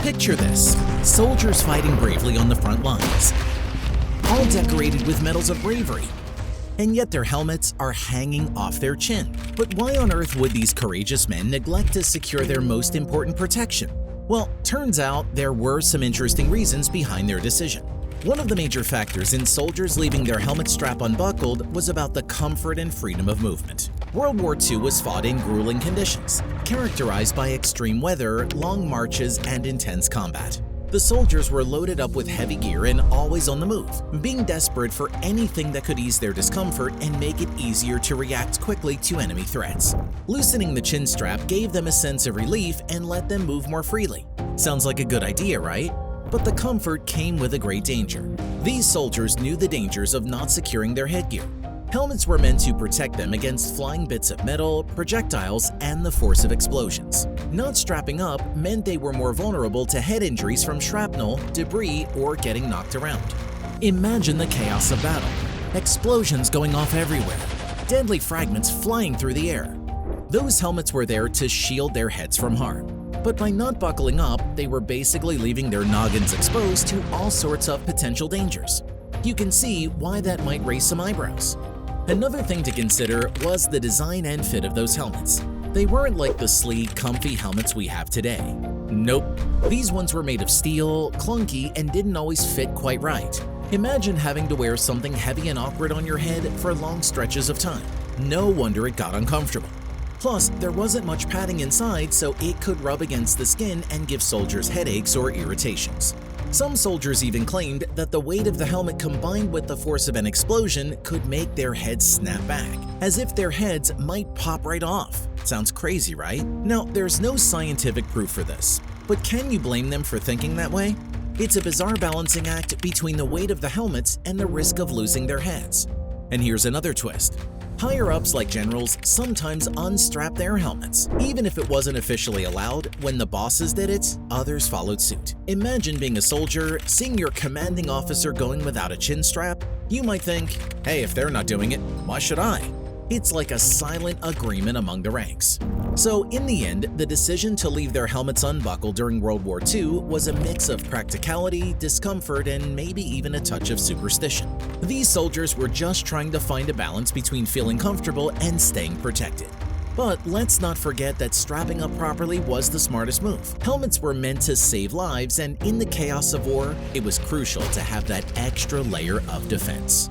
Picture this: soldiers fighting bravely on the front lines, all decorated with medals of bravery, and yet their helmets are hanging off their chin. But why on earth would these courageous men neglect to secure their most important protection? Well, turns out there were some interesting reasons behind their decision. One of the major factors in soldiers leaving their helmet strap unbuckled was about the comfort and freedom of movement. World War II was fought in grueling conditions, characterized by extreme weather, long marches, and intense combat. The soldiers were loaded up with heavy gear and always on the move, being desperate for anything that could ease their discomfort and make it easier to react quickly to enemy threats. Loosening the chin strap gave them a sense of relief and let them move more freely. Sounds like a good idea, right? But the comfort came with a great danger. These soldiers knew the dangers of not securing their headgear. Helmets were meant to protect them against flying bits of metal, projectiles, and the force of explosions. Not strapping up meant they were more vulnerable to head injuries from shrapnel, debris, or getting knocked around. Imagine the chaos of battle. Explosions going off everywhere, deadly fragments flying through the air. Those helmets were there to shield their heads from harm. But by not buckling up, they were basically leaving their noggins exposed to all sorts of potential dangers. You can see why that might raise some eyebrows. Another thing to consider was the design and fit of those helmets. They weren't like the sleek, comfy helmets we have today. Nope. These ones were made of steel, clunky, and didn't always fit quite right. Imagine having to wear something heavy and awkward on your head for long stretches of time. No wonder it got uncomfortable. Plus, there wasn't much padding inside, so it could rub against the skin and give soldiers headaches or irritations. Some soldiers even claimed that the weight of the helmet combined with the force of an explosion could make their heads snap back, as if their heads might pop right off. Sounds crazy, right? Now, there's no scientific proof for this, but can you blame them for thinking that way? It's a bizarre balancing act between the weight of the helmets and the risk of losing their heads. And here's another twist. Higher-ups like generals sometimes unstrap their helmets. Even if it wasn't officially allowed, when the bosses did it, others followed suit. Imagine being a soldier, seeing your commanding officer going without a chin strap. You might think, hey, if they're not doing it, why should I? It's like a silent agreement among the ranks. So in the end, the decision to leave their helmets unbuckled during World War II was a mix of practicality, discomfort, and maybe even a touch of superstition. These soldiers were just trying to find a balance between feeling comfortable and staying protected. But let's not forget that strapping up properly was the smartest move. Helmets were meant to save lives, and in the chaos of war, it was crucial to have that extra layer of defense.